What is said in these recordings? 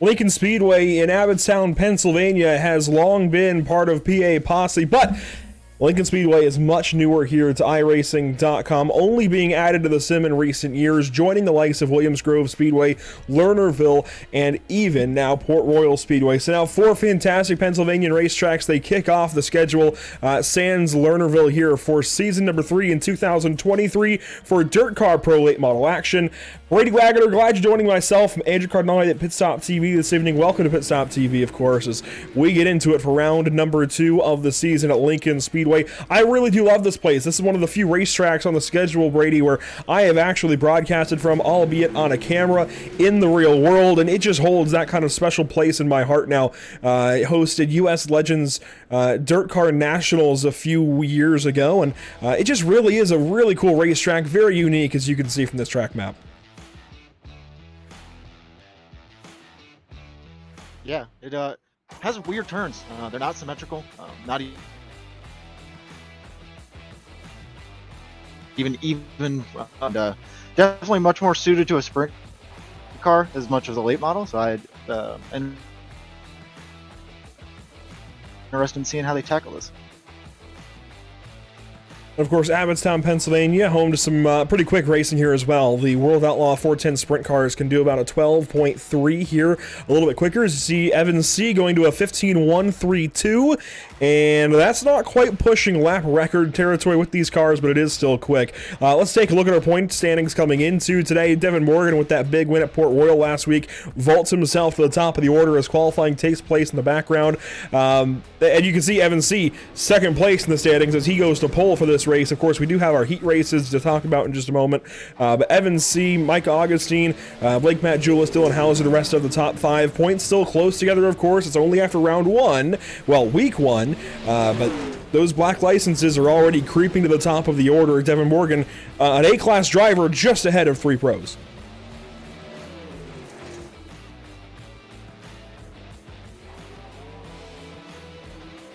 Lincoln Speedway in Abbottstown, Pennsylvania has long been part of PA Posse, but Lincoln Speedway is much newer here to iRacing.com, only being added to the sim in recent years, joining the likes of Williams Grove Speedway, Lernerville, and even now Port Royal Speedway. So now 4 fantastic Pennsylvania racetracks. They kick off the schedule. Sans Lernerville here for season number 3 in 2023 for DIRTcar Pro Late Model action. Brady Wagner, glad you're joining myself from Andrew Cardinale at Pit Stop TV this evening. Welcome to Pit Stop TV, of course, as we get into it for round number 2 of the season at Lincoln Speedway. I really do love this place. This is one of the few racetracks on the schedule, Brady, where I have actually broadcasted from, albeit on a camera, in the real world, and it just holds that kind of special place in my heart now. It hosted U.S. Legends DIRTcar Nationals a few years ago, and it just really is a really cool racetrack, very unique, as you can see from this track map. Yeah, it has weird turns. They're not symmetrical, not even definitely much more suited to a sprint car as much as a late model. So I and interested in seeing how they tackle this. Of course, Abbottstown, Pennsylvania, home to some pretty quick racing here as well. The World Outlaw 410 sprint cars can do about a 12.3 here, a little bit quicker. As you see, Evan C. going to a 15.132, and that's not quite pushing lap record territory with these cars, but it is still quick. Let's take a look at our point standings coming into today. Devin Morgan, with that big win at Port Royal last week, vaults himself to the top of the order as qualifying takes place in the background. And you can see Evan C. second place in the standings as he goes to pole for this race. Of course, we do have our heat races to talk about in just a moment. But Evan C., Mike Augustine, Blake Matt Julis, Dylan Hauser, the rest of the top 5 points still close together, of course. It's only after round 1, well, week 1, but those black licenses are already creeping to the top of the order. Devin Morgan, an A-class driver, just ahead of 3 pros.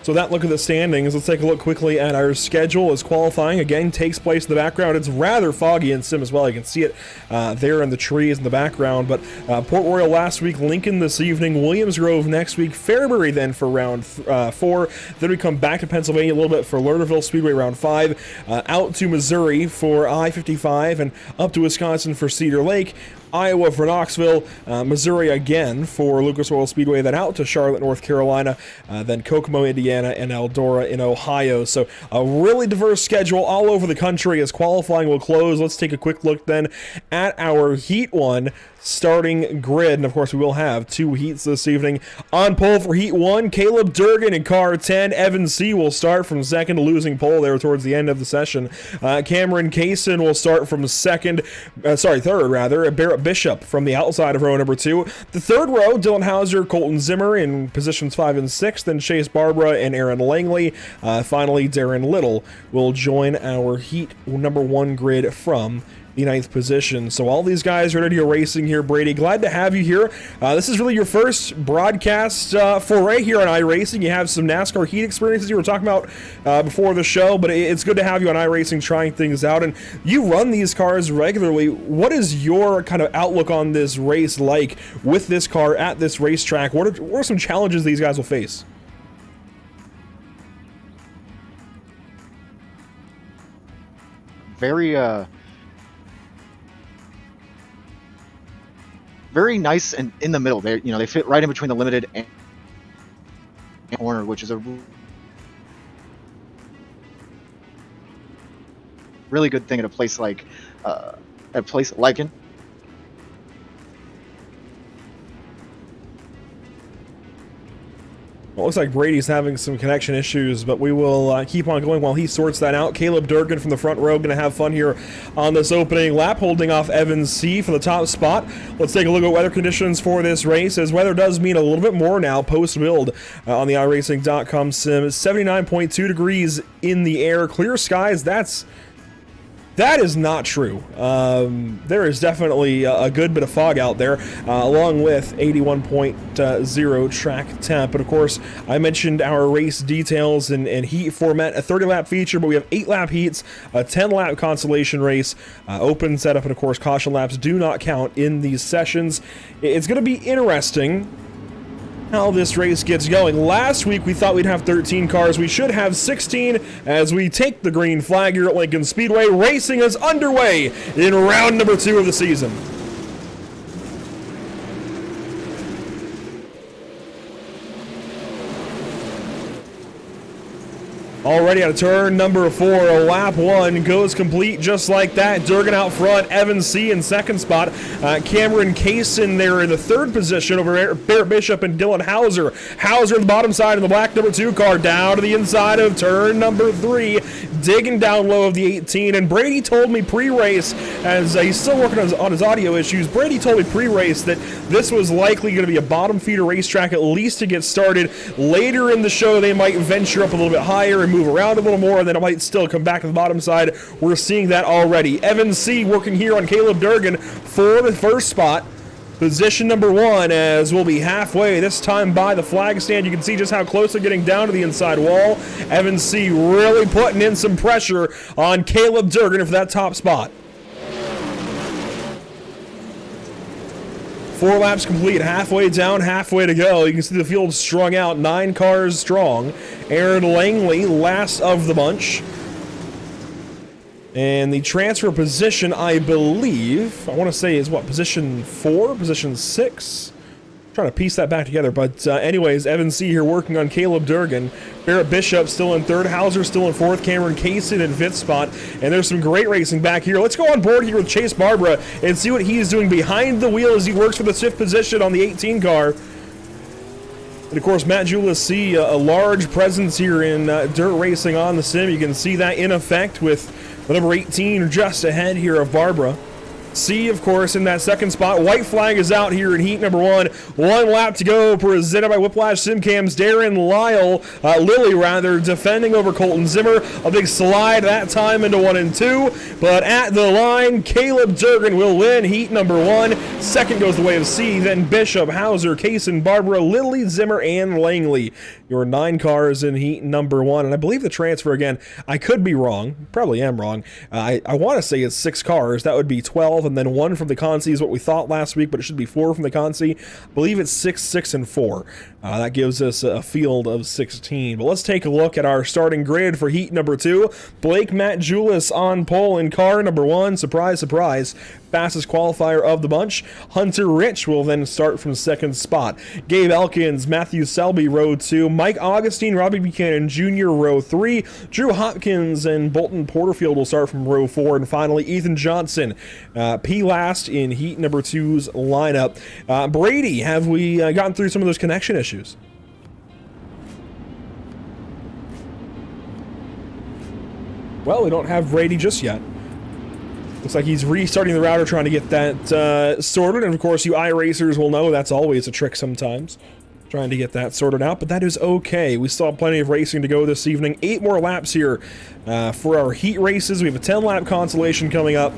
So that look at the standings. Let's take a look quickly at our schedule as qualifying again takes place in the background. It's rather foggy in sim as well. You can see it there in the trees in the background. But Port Royal last week, Lincoln this evening, Williams Grove next week, Fairbury then for round 4. Then we come back to Pennsylvania a little bit for Lernerville Speedway round 5, out to Missouri for I-55 and up to Wisconsin for Cedar Lake. Iowa for Knoxville, Missouri again for Lucas Oil Speedway, then out to Charlotte, North Carolina, then Kokomo, Indiana, and Eldora in Ohio. So a really diverse schedule all over the country as qualifying will close. Let's take a quick look then at our Heat 1 starting grid, and of course we will have 2 heats this evening. On pole for Heat 1, Caleb Durgan in car 10. Evan C. will start from second, losing pole there towards the end of the session. Cameron Kaysen will start from third rather. Barrett Bishop from the outside of row number 2. The third row, Dylan Hauser, Colton Zimmer in positions 5 and 6, then Chase Barbara and Aaron Langley. Finally, Darren Little will join our Heat number 1 grid from the 9th position. So all these guys are ready to go racing here, Brady. Glad to have you here. This is really your first broadcast foray here on iRacing. You have some NASCAR heat experiences you were talking about before the show, but it's good to have you on iRacing trying things out. And you run these cars regularly. What is your kind of outlook on this race like with this car at this racetrack? What are some challenges these guys will face? Very nice and in the middle. They fit right in between the limited and corner, which is a really good thing at a place like Lincoln. Well, it looks like Brady's having some connection issues, but we will keep on going while he sorts that out. Caleb Durgan from the front row going to have fun here on this opening lap, holding off Evan C. for the top spot. Let's take a look at weather conditions for this race, as weather does mean a little bit more now post-build on the iRacing.com sim. 79.2 degrees in the air, clear skies. That's That is not true. There is definitely a good bit of fog out there, along with 81.0 track temp. But of course, I mentioned our race details and heat format, a 30-lap feature, but we have 8-lap heats, a 10-lap consolation race, open setup, and of course, caution laps do not count in these sessions. It's going to be interesting how this race gets going. Last week we thought we'd have 13 cars. We should have 16 as we take the green flag here at Lincoln Speedway. Racing is underway in round number 2 of the season. Already out of turn number 4, lap 1 goes complete just like that. Durgan out front, Evan C in second spot. Cameron Kaysen there in the 3rd position over Barrett Bishop and Dylan Hauser. Hauser on the bottom side of the black number 2 car, down to the inside of turn number 3, digging down low of the 18. And Brady told me pre-race, as he's still working on his audio issues, Brady told me pre-race that this was likely going to be a bottom feeder racetrack, at least to get started. Later in the show, they might venture up a little bit higher and move around a little more, and then it might still come back to the bottom side. We're seeing that already. Evan C working here on Caleb Durgan for the first spot. Position number 1, as we'll be halfway this time by the flag stand. You can see just how close they're getting down to the inside wall. Evan C really putting in some pressure on Caleb Durgan for that top spot. 4 laps complete, halfway down, halfway to go. You can see the field strung out, 9 cars strong. Aaron Langley, last of the bunch. And the transfer position, I believe, I want to say is what, position 4, position 6? Trying to piece that back together, but anyways, Evan C here working on Caleb Durgan. Barrett Bishop still in 3rd, Hauser still in 4th, Cameron Kaysen in 5th spot, and there's some great racing back here. Let's go on board here with Chase Barbara and see what he's doing behind the wheel as he works for the 5th position on the 18 car. And of course, Matt Julis see a large presence here in dirt racing on the sim. You can see that in effect with the number 18 just ahead here of Barbara. C, of course, in that second spot. White flag is out here in heat number 1. 1 lap to go, presented by Whiplash Simcams. Darren Lilly, defending over Colton Zimmer. A big slide that time into 1 and 2. But at the line, Caleb Durgan will win heat number 1. Second goes the way of C, then Bishop, Hauser, Kaysen, Barbara, Lilly, Zimmer, and Langley. Your 9 cars in heat number 1. And I believe the transfer, again, I could be wrong. Probably am wrong. I want to say it's 6 cars. That would be 12, and then 1 from the Consi is what we thought last week, but it should be 4 from the Consi. I believe it's 6, 6, and 4. That gives us a field of 16. But let's take a look at our starting grid for heat number 2. Blake Matt Julis on pole in car number 1. Surprise, surprise. Fastest qualifier of the bunch. Hunter Rich will then start from 2nd spot. Gabe Elkins, Matthew Selby, row 2. Mike Augustine, Robbie Buchanan Jr., row 3. Drew Hopkins and Bolton Porterfield will start from row 4. And finally, Ethan Johnson, P last in heat number 2's lineup. Brady, have we gotten through some of those connection issues? Well, we don't have Brady just yet. Looks like he's restarting the router, trying to get that sorted. And of course, you iRacers will know that's always a trick sometimes, trying to get that sorted out. But that is okay. We still have plenty of racing to go this evening. 8 more laps here for our heat races. We have a 10-lap consolation coming up,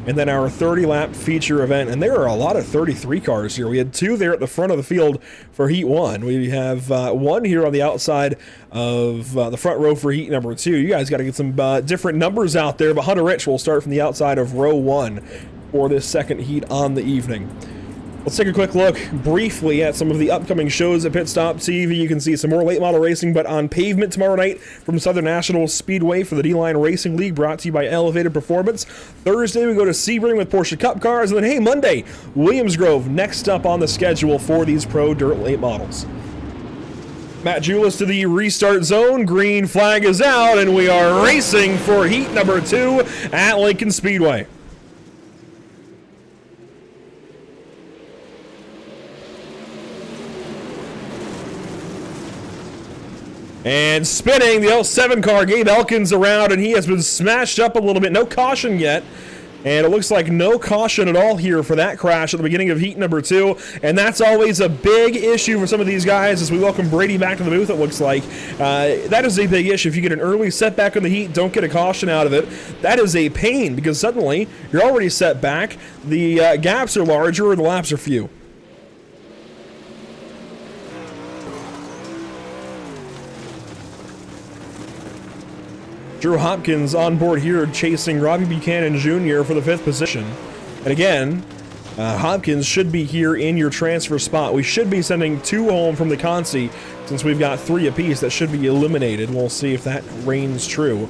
and then our 30-lap feature event. And there are a lot of 33 cars here. We had 2 there at the front of the field for heat 1. We have 1 here on the outside of the front row for heat number 2. You guys got to get some different numbers out there, but Hunter Rich will start from the outside of row 1 for this second heat on the evening. Let's take a quick look briefly at some of the upcoming shows at Pit Stop TV. You can see some more late model racing, but on pavement tomorrow night from Southern National Speedway for the D-Line Racing League, brought to you by Elevated Performance. Thursday, we go to Sebring with Porsche Cup cars, and then, hey, Monday, Williams Grove next up on the schedule for these Pro Dirt late models. Matt Julis to the restart zone. Green flag is out, and we are racing for heat number 2 at Lincoln Speedway. And spinning the 07 car, Gabe Elkins around, and he has been smashed up a little bit. No caution yet. And it looks like no caution at all here for that crash at the beginning of heat number 2. And that's always a big issue for some of these guys as we welcome Brady back to the booth, it looks like. That is a big issue. If you get an early setback in the heat, don't get a caution out of it. That is a pain because suddenly you're already set back. The gaps are larger and the laps are few. Drew Hopkins on board here chasing Robbie Buchanan Jr. for the 5th position. And again, Hopkins should be here in your transfer spot. We should be sending 2 home from the Consi since we've got 3 apiece that should be eliminated. We'll see if that reigns true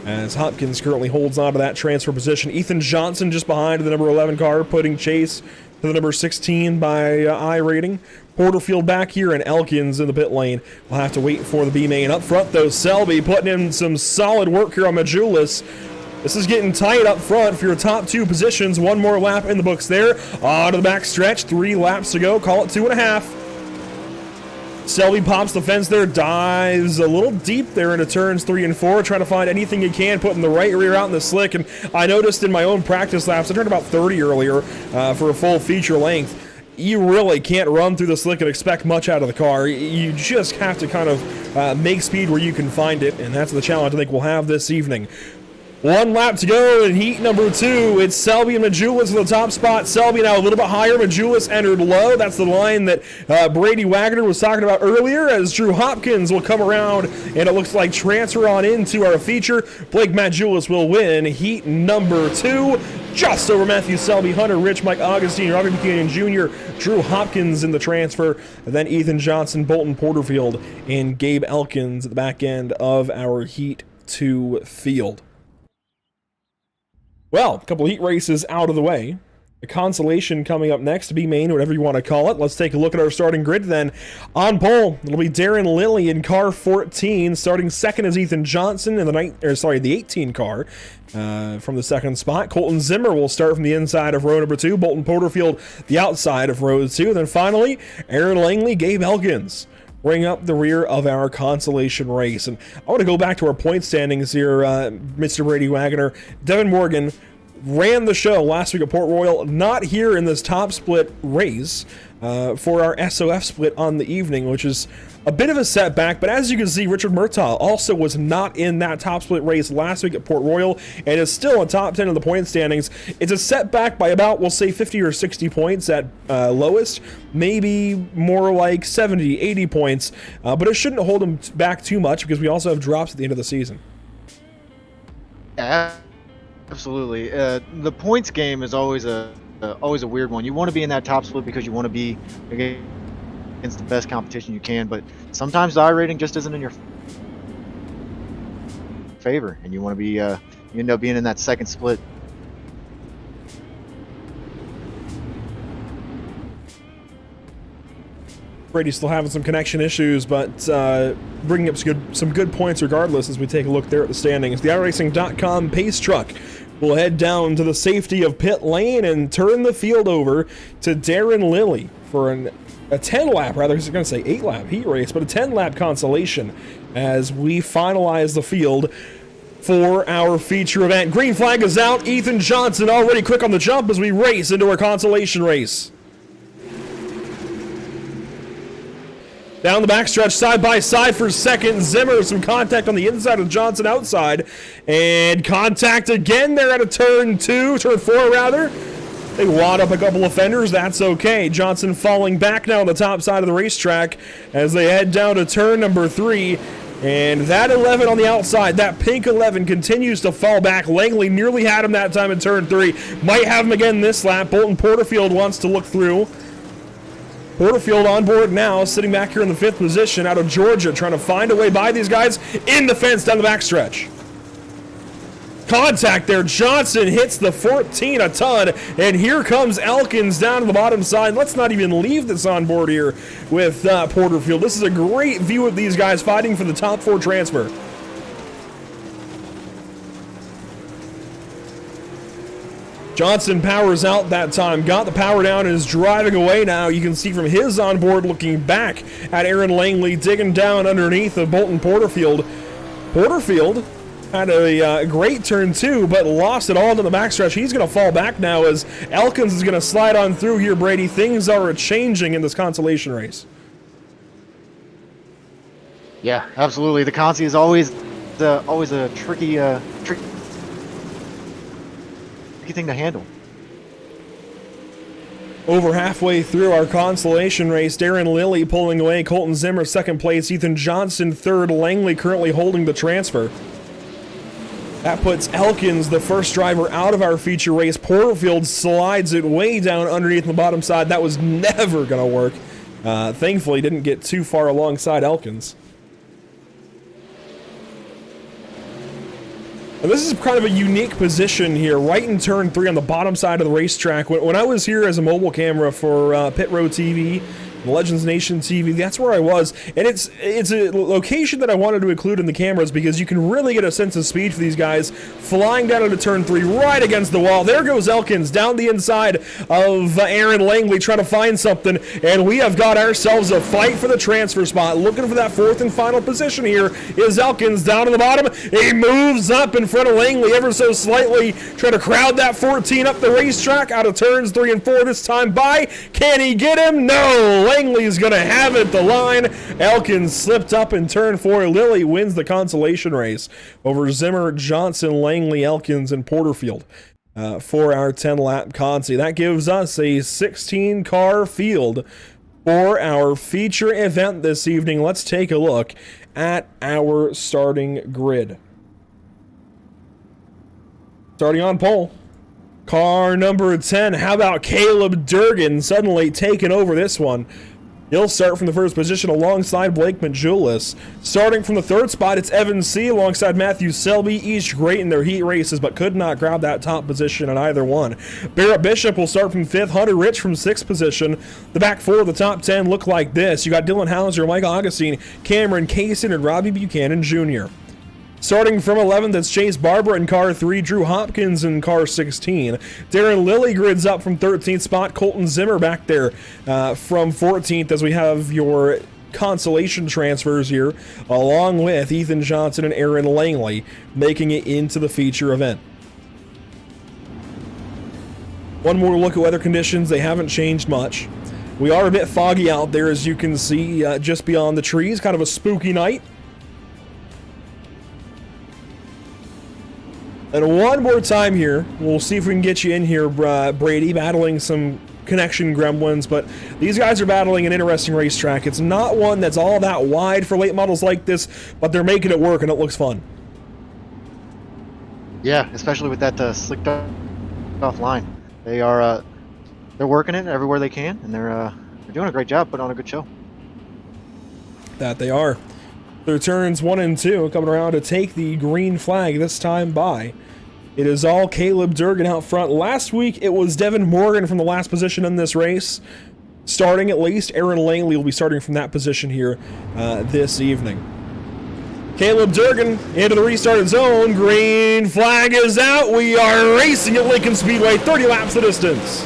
as Hopkins currently holds on to that transfer position. Ethan Johnson just behind the number 11 car, putting chase to the number 16 by I rating. Porterfield back here and Elkins in the pit lane. We'll have to wait for the B main. Up front though, Selby putting in some solid work here on Majulis. This is getting tight up front for your top 2 positions. 1 more lap in the books there. On to the back stretch, 3 laps to go. Call it 2.5. Selby pops the fence there, dives a little deep there into turns 3 and 4, trying to find anything he can, putting the right rear out in the slick. And I noticed in my own practice laps, I turned about 30 earlier for a full feature length. You really can't run through the slick and expect much out of the car. You just have to kind of make speed where you can find it, and that's the challenge I think we'll have this evening. 1 lap to go in heat number 2. It's Selby and Majulis for the top spot. Selby now a little bit higher. Majulis entered low. That's the line that Brady Wagner was talking about earlier as Drew Hopkins will come around and it looks like transfer on into our feature. Blake Majulis will win heat number 2. Just over Matthew Selby, Hunter Rich, Mike Augustine, Robbie Buchanan Jr., Drew Hopkins in the transfer, and then Ethan Johnson, Bolton Porterfield, and Gabe Elkins at the back end of our heat 2 field. Well, a couple heat races out of the way. The consolation coming up next to be main, whatever you want to call it. Let's take a look at our starting grid then. On pole, it'll be Darren Lilly in car 14. Starting second is Ethan Johnson in the 18 car from the second spot. Colton Zimmer will start from the inside of row number 2. Bolton Porterfield, the outside of row 2. Then finally, Aaron Langley, Gabe Elkins bring up the rear of our consolation race. And I want to go back to our point standings here, Mr. Brady Wagner. Devin Morgan ran the show last week at Port Royal, not here in this top split race for our SOF split on the evening, which is a bit of a setback. But as you can see, Richard Murtaugh also was not in that top split race last week at Port Royal and is still in top 10 of the point standings. It's a setback by about, we'll say 50 or 60 points at lowest, maybe more like 70, 80 points, but it shouldn't hold him back too much because we also have drops at the end of the season. Yeah, absolutely. The points game is always a weird one. You want to be in that top split because you want to be against the best competition you can, but sometimes the I rating just isn't in your favor, and you want to be you end up being in that second split. Brady's still having some connection issues, but bringing up some good points regardless as we take a look there at the standings. The iRacing.com pace truck will head down to the safety of pit lane and turn the field over to Darren Lilly for a 10-lap, rather, I was going to say 8-lap heat race, but a 10-lap consolation as we finalize the field for our feature event. Green flag is out. Ethan Johnson already quick on the jump as we race into our consolation race. Down the backstretch, side by side for second. Zimmer, some contact on the inside of Johnson outside. And contact again there at a turn 4 rather. They wad up a couple of fenders, that's okay. Johnson falling back now on the top side of the racetrack as they head down to turn number 3. And that 11 on the outside, that pink 11 continues to fall back. Langley nearly had him that time in turn 3. Might have him again this lap. Bolton Porterfield wants to look through. Porterfield on board now, sitting back here in the 5th position out of Georgia, trying to find a way by these guys in the fence down the backstretch. Contact there. Johnson hits the 14 a ton, and here comes Elkins down to the bottom side. Let's not even leave this on board here with Porterfield. This is a great view of these guys fighting for the top 4 transfer. Johnson powers out that time, got the power down, and is driving away now. You can see from his onboard looking back at Aaron Langley, digging down underneath of Bolton Porterfield. Porterfield Had a great turn two, but lost it all to the backstretch. He's going to fall back now as Elkins is going to slide on through here, Brady. Things are changing in this consolation race. Yeah, absolutely. The consi is always a tricky thing to handle. Over halfway through our consolation race, Darren Lilly pulling away, Colton Zimmer second place, Ethan Johnson third, Langley currently holding the transfer. That puts Elkins, the first driver, out of our feature race. Porterfield slides it way down underneath the bottom side. That was never going to work. Thankfully, didn't get too far alongside Elkins. And this is kind of a unique position here, right in turn 3 on the bottom side of the racetrack. When I was here as a mobile camera for Pit Road TV, Legends Nation TV, that's where I was. And it's a location that I wanted to include in the cameras because you can really get a sense of speed for these guys flying down into turn 3 right against the wall. There goes Elkins down the inside of Aaron Langley trying to find something, and we have got ourselves a fight for the transfer spot. Looking for that 4th and final position here is Elkins down to the bottom. He moves up in front of Langley ever so slightly, trying to crowd that 14 up the racetrack out of turns 3 and 4 this time by. Can he get him? No! Langley's going to have it, the line. Elkins slipped up in turn 4. Lilly wins the consolation race over Zimmer, Johnson, Langley, Elkins, and Porterfield for our 10-lap consi. That gives us a 16-car field for our feature event this evening. Let's take a look at our starting grid. Starting on pole, car number 10. How about Caleb Durgan suddenly taking over this one? He'll start from the first position alongside Blake Majulis. Starting from the 3rd spot, it's Evan C. alongside Matthew Selby, each great in their heat races, but could not grab that top position in either one. Barrett Bishop will start from 5th, Hunter Rich from 6th position. The back 4 of the top 10 look like this. You got Dylan Hauser, Michael Augustine, Cameron Kaysen, and Robbie Buchanan Jr. Starting from 11th, it's Chase Barber in car 3, Drew Hopkins in car 16. Darren Lilly grids up from 13th spot, Colton Zimmer back there from 14th as we have your consolation transfers here, along with Ethan Johnson and Aaron Langley making it into the feature event. One more look at weather conditions. They haven't changed much. We are a bit foggy out there, as you can see just beyond the trees. Kind of a spooky night. And one more time here, we'll see if we can get you in here, Brady, battling some connection gremlins, but these guys are battling an interesting racetrack. It's not one that's all that wide for late models like this, but they're making it work and it looks fun. Yeah, especially with that slicked off line. They're working it everywhere they can, and they're doing a great job putting on a good show. That they are. Their turns 1 and 2 coming around to take the green flag this time by. It is all Caleb Durgan out front. Last week it was Devin Morgan from the last position in this race. Starting at least, Aaron Langley will be starting from that position here this evening. Caleb Durgan into the restarted zone. Green flag is out. We are racing at Lincoln Speedway, 30 laps the distance.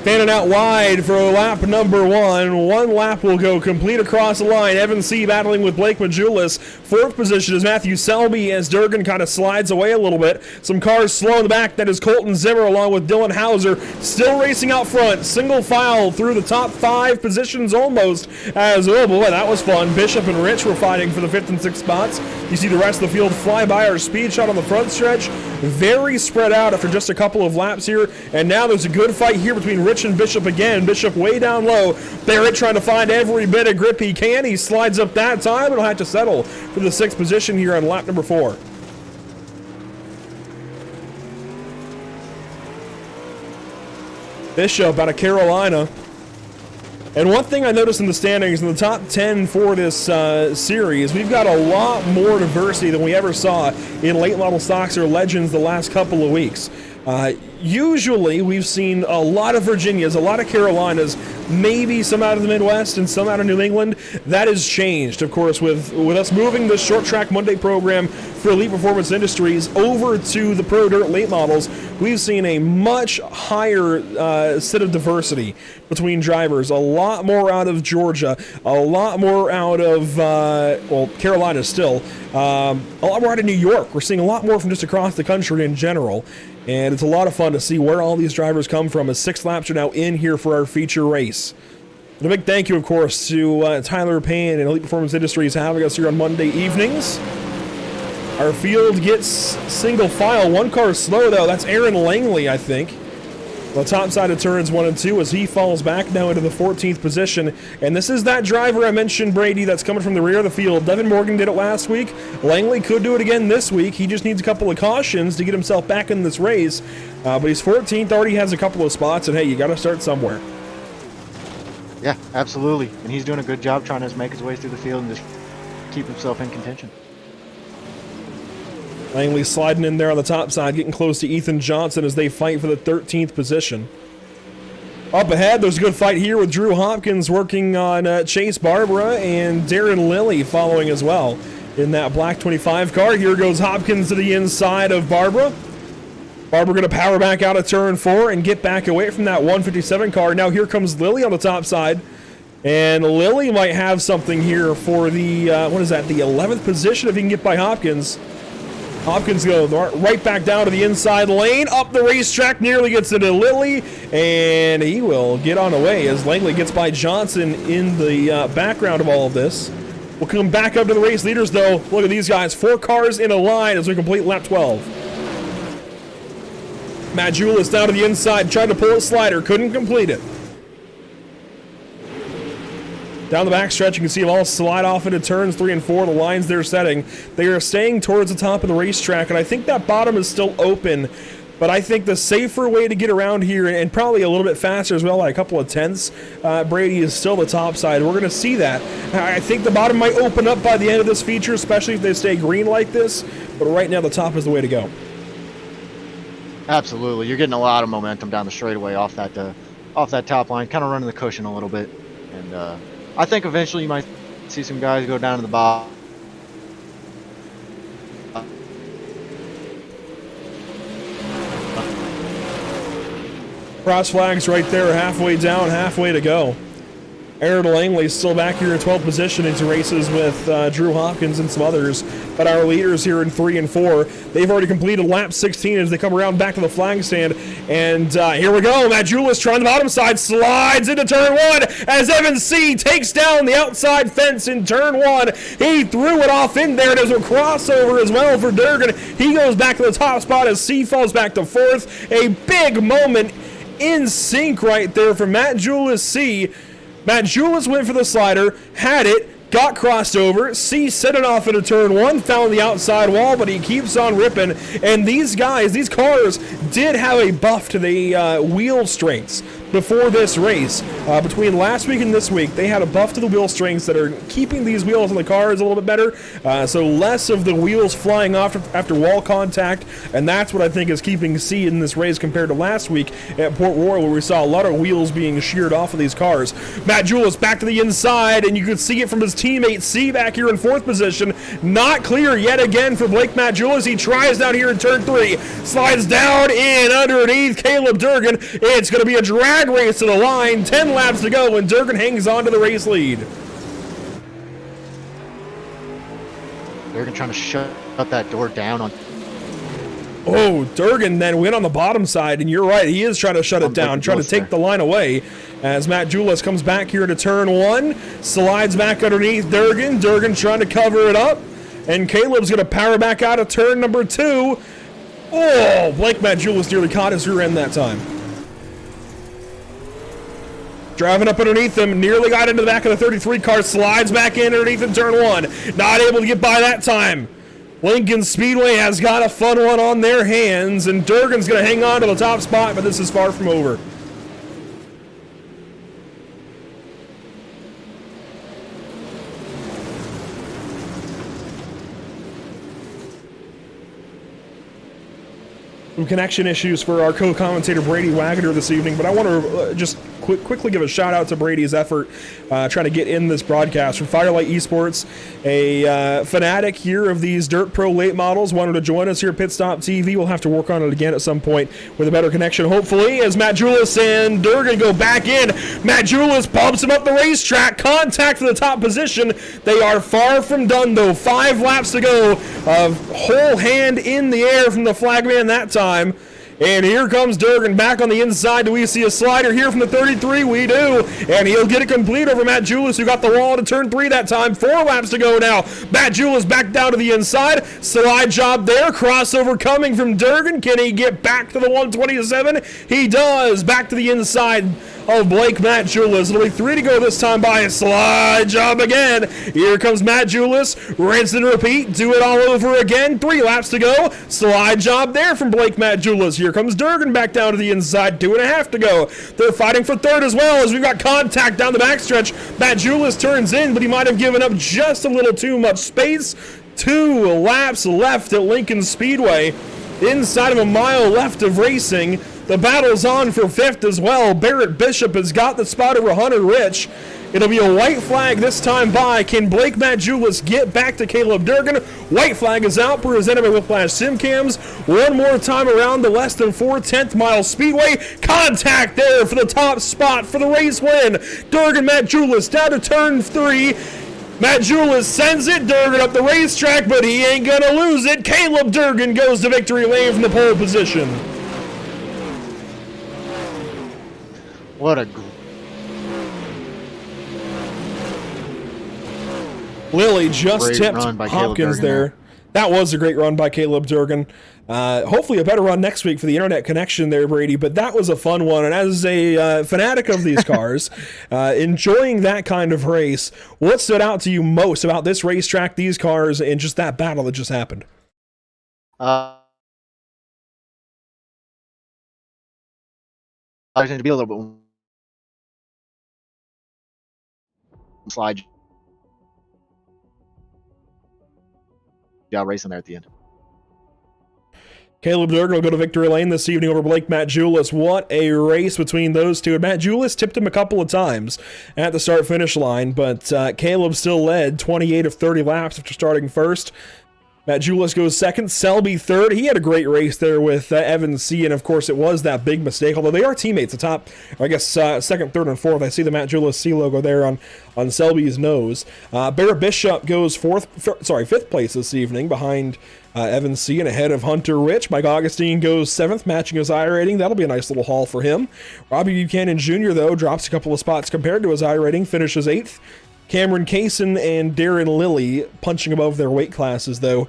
Fanning out wide for lap number 1. One lap will go complete across the line. Evan C. battling with Blake Majulis. 4th position is Matthew Selby as Durgan kind of slides away a little bit. Some cars slow in the back. That is Colton Zimmer along with Dylan Hauser. Still racing out front. Single file through the top 5 positions almost. As, oh boy, that was fun. Bishop and Rich were fighting for the 5th and 6th spots. You see the rest of the field fly by our speed shot on the front stretch. Very spread out after just a couple of laps here. And now there's a good fight here between Rich and Bishop again. Bishop way down low. Barrett trying to find every bit of grip he can. He slides up that time and will have to settle for the 6th position here on lap number 4. Bishop out of Carolina. And one thing I noticed in the standings, in the top 10 for this series, we've got a lot more diversity than we ever saw in late model stocks or legends the last couple of weeks. Usually we've seen a lot of Virginias, a lot of Carolinas, maybe some out of the Midwest and some out of New England. That has changed, of course, with us moving the Short Track Monday program for Elite Performance Industries over to the Pro Dirt late models. We've seen a much higher set of diversity between drivers, a lot more out of Georgia, a lot more out of, Carolina still, a lot more out of New York. We're seeing a lot more from just across the country in general. And it's a lot of fun to see where all these drivers come from as 6 laps are now in here for our feature race. And a big thank you, of course, to Tyler Payne and Elite Performance Industries having us here on Monday evenings. Our field gets single file. One car slow, though. That's Aaron Langley, I think. The top side of turns 1 and 2 as he falls back now into the 14th position. And this is that driver I mentioned, Brady, that's coming from the rear of the field. Devin Morgan did it last week. Langley could do it again this week. He just needs a couple of cautions to get himself back in this race. But he's 14th, already has a couple of spots, and hey, you got to start somewhere. Yeah, absolutely. And he's doing a good job trying to make his way through the field and just keep himself in contention. Langley sliding in there on the top side, getting close to Ethan Johnson as they fight for the 13th position. Up ahead, there's a good fight here with Drew Hopkins working on Chase Barbara and Darren Lilly following as well in that black 25 car. Here goes Hopkins to the inside of Barbara. Barbara going to power back out of turn 4 and get back away from that 157 car. Now here comes Lilly on the top side. And Lilly might have something here for the, the 11th position if he can get by Hopkins. Hopkins goes right back down to the inside lane, up the racetrack, nearly gets into Lilly, and he will get on away as Langley gets by Johnson in the background of all of this. We'll come back up to the race leaders, though. Look at these guys, 4 cars in a line as we complete lap 12. Matt Julis down to the inside, tried to pull a slider, couldn't complete it. Down the backstretch, you can see them all slide off into turns 3 and 4. The lines they're setting. They are staying towards the top of the racetrack, and I think that bottom is still open. But I think the safer way to get around here, and probably a little bit faster as well, like a couple of tenths, Brady, is still the top side. We're going to see that. I think the bottom might open up by the end of this feature, especially if they stay green like this. But right now, the top is the way to go. Absolutely. You're getting a lot of momentum down the straightaway off that top line, kind of running the cushion a little bit. And I think eventually you might see some guys go down to the bottom. Cross flags right there, halfway down, halfway to go. Aaron Langley still back here in 12th position into races with Drew Hopkins and some others. But our leaders here in 3 and 4, they've already completed lap 16 as they come around back to the flag stand. And here we go. Matt Julis trying the bottom side, slides into turn 1 as Evan C. takes down the outside fence in turn 1. He threw it off in there. There's a crossover as well for Durgan. He goes back to the top spot as C falls back to 4th. A big moment in sync right there for Matt Julis C. Matt Julis went for the slider, had it, got crossed over. C set it off into turn 1, found the outside wall, but he keeps on ripping. And these guys, these cars, did have a buff to the wheel strengths before this race. Between last week and this week, they had a buff to the wheel strengths that are keeping these wheels on the cars a little bit better. So less of the wheels flying off after wall contact, and that's what I think is keeping C in this race compared to last week at Port Royal, where we saw a lot of wheels being sheared off of these cars. Matt Julis back to the inside, and you can see it from his teammate C back here in 4th position. Not clear yet again for Blake Matt Julis. He tries down here in turn 3, slides down in underneath Caleb Durgan. It's going to be a drag race to the line, 10 laps to go, and Durgan hangs on to the race lead. Durgan trying to shut that door down on. Oh, Durgan then went on the bottom side, and you're right, he is trying to shut it down, trying to take the line away as Matt Julis comes back here to turn 1, slides back underneath Durgan. Durgan trying to cover it up, and Caleb's going to power back out of turn number 2. Oh, Blake Matt Julis nearly caught his rear end that time. Driving up underneath him, nearly got into the back of the 33 car, slides back in underneath in turn 1. Not able to get by that time. Lincoln Speedway has got a fun one on their hands, and Durgan's going to hang on to the top spot, but this is far from over. some connection issues for our co-commentator Brady Wagner this evening, but I want to just quickly give a shout out to Brady's effort trying to get in this broadcast from Firelight Esports. A fanatic here of these Dirt Pro late models wanted to join us here at Pit Stop TV. We'll have to work on it again at some point with a better connection, hopefully, as Matt Julis and Durgan go back in. Matt Julis pumps him up the racetrack. Contact for the top position. They are far from done, though. 5 laps to go. A whole hand in the air from the flagman that time. And here comes Durgan back on the inside. Do we see a slider here from the 33? We do. And he'll get it complete over Matt Julis, who got the wall to turn 3 that time. 4 laps to go now. Matt Julis back down to the inside. Slide job there. Crossover coming from Durgan. Can he get back to the 127? He does. Back to the inside of Blake Matt Julis. It'll be 3 to go this time by a slide job again. Here comes Matt Julis. Rinse and repeat. Do it all over again. 3 laps to go. Slide job there from Blake Matt Julis. Here comes Durgan back down to the inside. 2.5 to go. They're fighting for 3rd as well as we've got contact down the backstretch. Matt Julis turns in, but he might have given up just a little too much space. 2 laps left at Lincoln Speedway. Inside of a mile left of racing. The battle's on for 5th as well. Barrett Bishop has got the spot over Hunter Rich. It'll be a white flag this time by. Can Blake Matt Julis get back to Caleb Durgan? White flag is out, presented by Whiplash Simcams. One more time around the less than 4/10 mile speedway. Contact there for the top spot for the race win. Durgan Matt Julis down to turn 3. Matt Julis sends it. Durgan up the racetrack, but he ain't gonna lose it. Caleb Durgan goes to victory lane from the pole position. What a Lily just great tipped run by Hopkins Caleb Durgan there. That was a great run by Caleb Durgan. Hopefully a better run next week for the internet connection there, Brady, but that was a fun one. And as a fanatic of these cars, enjoying that kind of race, what stood out to you most about this racetrack, these cars, and just that battle that just happened? I tend to be a little bit slide job racing there at the end. Caleb Durgan will go to victory lane this evening over Blake Matt Julis. What a race between those two. And Matt Julis tipped him a couple of times at the start-finish line, but Caleb still led 28 of 30 laps after starting first. Matt Julis goes second, Selby third. He had a great race there with Evan C. And of course, it was that big mistake, although they are teammates atop, I guess, second, third, and fourth. I see the Matt Julis C logo there on Selby's nose. Barrett Bishop goes fifth place this evening behind Evan C. and ahead of Hunter Rich. Mike Augustine goes 7th, matching his I rating. That'll be a nice little haul for him. Robbie Buchanan Jr., though, drops a couple of spots compared to his I rating, finishes 8th. Cameron Kaysen and Darren Lilly punching above their weight classes, though.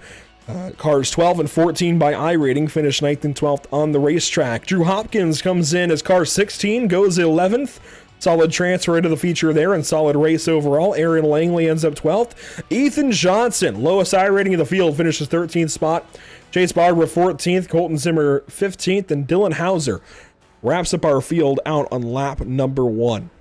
Cars 12 and 14 by I rating finished 9th and 12th on the racetrack. Drew Hopkins comes in as car 16, goes 11th. Solid transfer into the feature there and solid race overall. Aaron Langley ends up 12th. Ethan Johnson, lowest I rating of the field, finishes 13th spot. Chase Barber 14th, Colton Zimmer 15th, and Dylan Hauser wraps up our field out on lap number 1.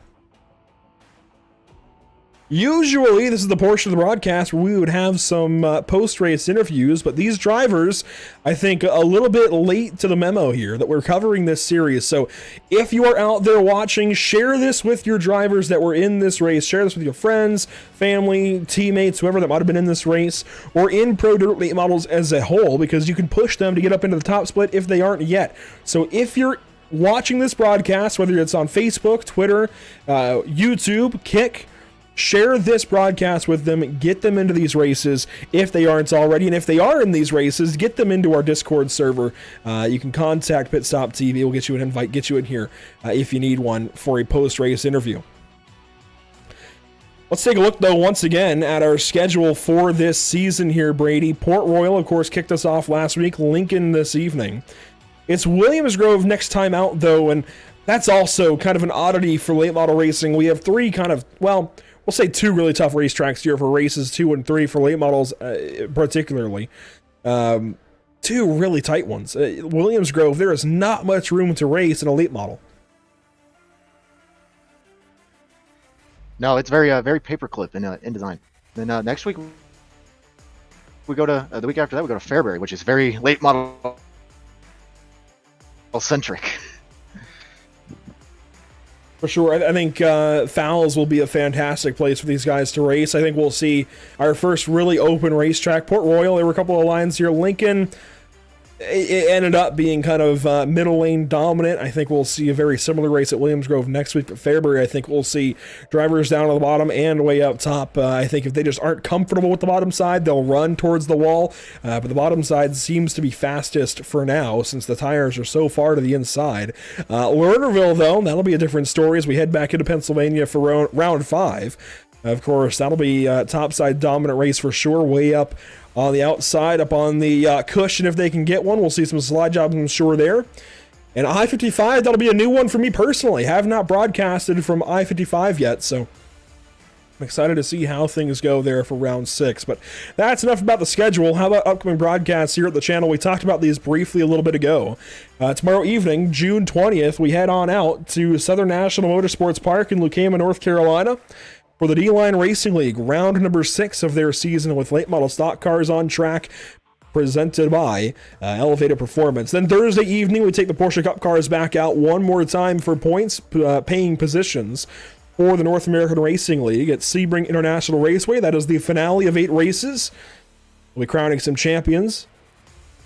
Usually, this is the portion of the broadcast where we would have some post-race interviews, but these drivers, I think, a little bit late to the memo here that we're covering this series. So if you are out there watching, share this with your drivers that were in this race. Share this with your friends, family, teammates, whoever that might have been in this race, or in Pro Dirt Late Models as a whole, because you can push them to get up into the top split if they aren't yet. So if you're watching this broadcast, whether it's on Facebook, Twitter, YouTube, Kick, share this broadcast with them, get them into these races if they aren't already, and if they are in these races, get them into our Discord server. You can contact Pit Stop TV. We'll get you an invite, get you in here if you need one for a post-race interview. Let's take a look, though, once again at our schedule for this season here, Brady. Port Royal, of course, kicked us off last week. Lincoln this evening. It's Williams Grove next time out, though, and that's also kind of an oddity for late model racing. We have 3 kind of, well, we'll say 2 really tough racetracks here for races 2 and 3 for late models, particularly. 2 really tight ones. Williams Grove, there is not much room to race in a late model. No, it's very paperclip in design. Then next week we go to the week after that we go to Fairbury, which is very late model centric. For sure. I think Fowles will be a fantastic place for these guys to race. I think we'll see our first really open racetrack. Port Royal, there were a couple of lines here. Lincoln, it ended up being kind of middle lane dominant. I think we'll see a very similar race at Williams Grove next week. But Fairbury, I think we'll see drivers down on the bottom and way up top. I think if they just aren't comfortable with the bottom side, they'll run towards the wall. But the bottom side seems to be fastest for now, since the tires are so far to the inside. Lernerville, though, that'll be a different story as we head back into Pennsylvania for round 5. Of course, that'll be a topside dominant race for sure, way up on the outside, up on the cushion if they can get one. We'll see some slide jobs, I'm sure, there. And I-55, that'll be a new one for me personally. Have not broadcasted from I-55 yet, so I'm excited to see how things go there for round 6. But that's enough about the schedule. How about upcoming broadcasts here at the channel? We talked about these briefly a little bit ago. Tomorrow evening, June 20th, we head on out to Southern National Motorsports Park in Lucama, North Carolina, for the D-Line Racing League, round number 6 of their season with late model stock cars on track, presented by Elevated Performance. Then Thursday evening, we take the Porsche Cup cars back out one more time for points paying positions for the North American Racing League at Sebring International Raceway. That is the finale of 8 races. We'll be crowning some champions.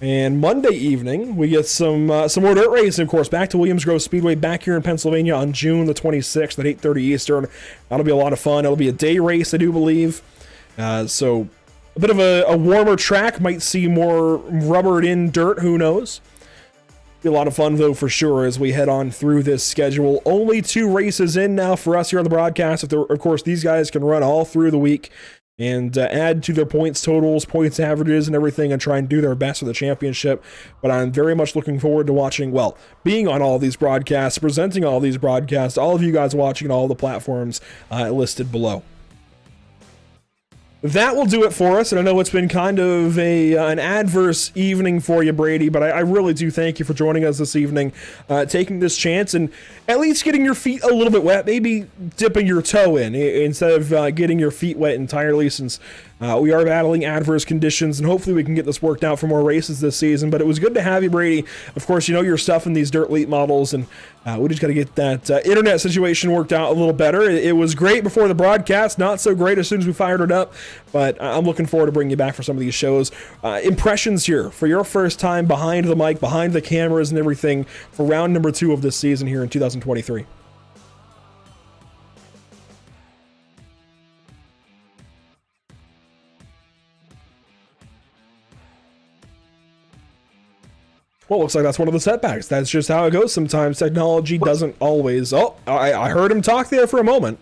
And Monday evening, we get some more dirt racing, of course, back to Williams Grove Speedway back here in Pennsylvania on June the 26th at 8:30 Eastern. That'll be a lot of fun. It'll be a day race, I do believe. So a bit of a warmer track, might see more rubbered in dirt, who knows. Be a lot of fun, though, for sure, as we head on through this schedule. Only 2 races in now for us here on the broadcast. Of course, these guys can run all through the week and add to their points totals, points averages, and everything, and try and do their best for the championship. But I'm very much looking forward to watching, well, being on all these broadcasts, presenting all these broadcasts, all of you guys watching on all the platforms listed below. That will do it for us, and I know it's been kind of an adverse evening for you, Brady, but I really do thank you for joining us this evening, taking this chance, and at least getting your feet a little bit wet, maybe dipping your toe in, instead of getting your feet wet entirely, since we are battling adverse conditions, and hopefully we can get this worked out for more races this season. But it was good to have you, Brady. Of course, you know your stuff in these dirt late models, and we just got to get that internet situation worked out a little better. It was great before the broadcast, not so great as soon as we fired it up, but I'm looking forward to bringing you back for some of these shows. Impressions here for your first time behind the mic, behind the cameras and everything for round number 2 of this season here in 2023. Well, looks like that's one of the setbacks. That's just how it goes sometimes. Technology doesn't always... Oh, I heard him talk there for a moment.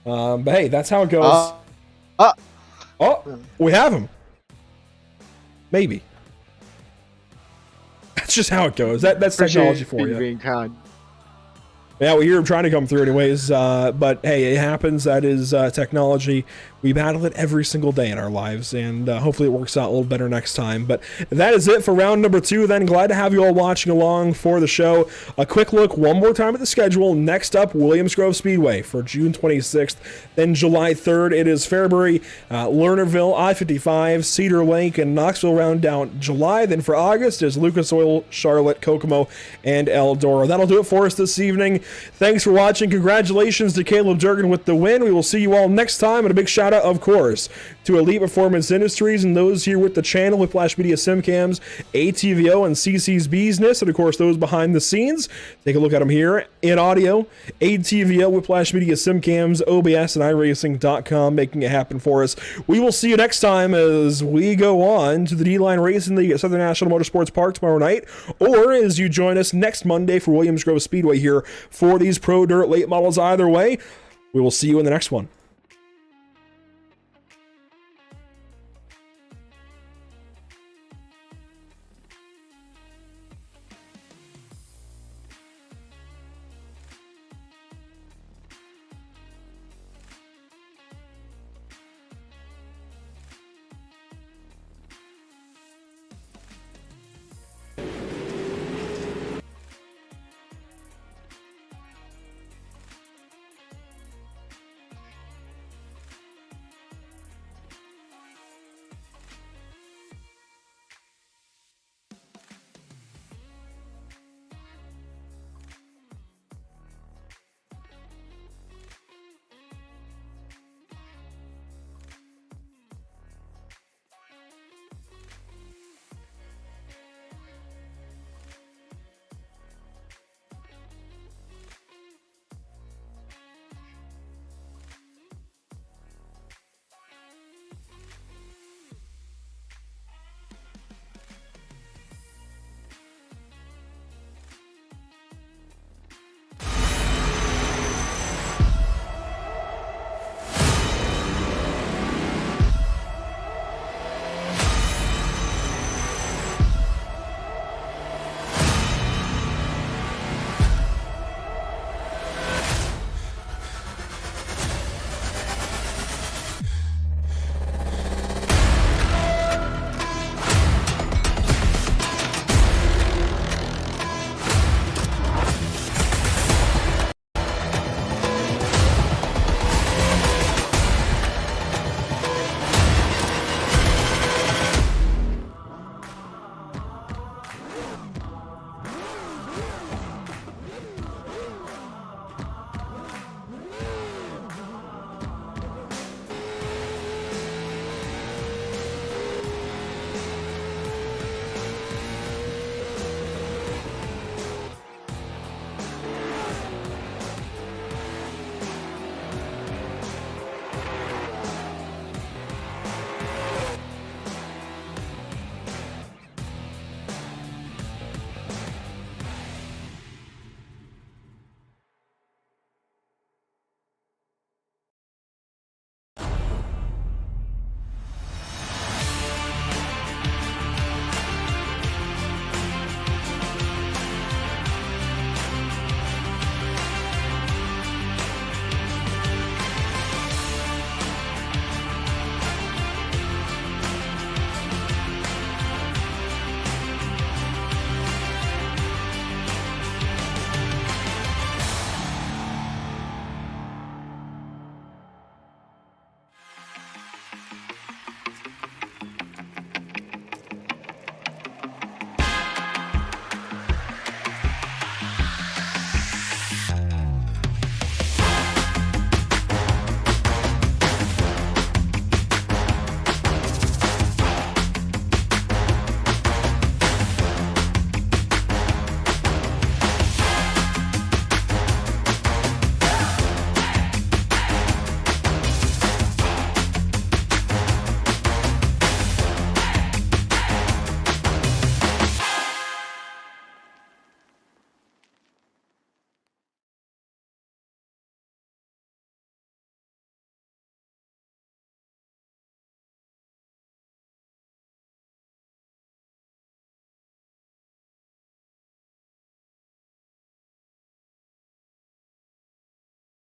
But hey, that's how it goes. Oh, we have him. Maybe. That's just how it goes. That's technology for you. Being kind. Yeah, we hear him trying to come through anyways, but hey, it happens. That is technology. We battle it every single day in our lives, and hopefully it works out a little better next time. But that is it for round number 2 then. Glad to have you all watching along for the show. A quick look one more time at the schedule. Next up, Williams Grove Speedway for June 26th. Then July 3rd, it is Fairbury, Lernerville, I-55, Cedar Lake, and Knoxville round down July. Then for August is Lucas Oil, Charlotte, Kokomo, and Eldora. That'll do it for us this evening. Thanks for watching. Congratulations to Caleb Durgan with the win. We will see you all next time, and a big shout out, of course, to Elite Performance Industries and those here with the channel, Whiplash Media Simcams, ATVO, and CC's Business, and of course those behind the scenes. Take a look at them here in audio. ATVO, Whiplash Media Simcams, OBS, and iRacing.com, making it happen for us. We will see you next time as we go on to the D-Line Racing League at Southern National Motorsports Park tomorrow night, or as you join us next Monday for Williams Grove Speedway here for these Pro Dirt late models. Either way, we will see you in the next one.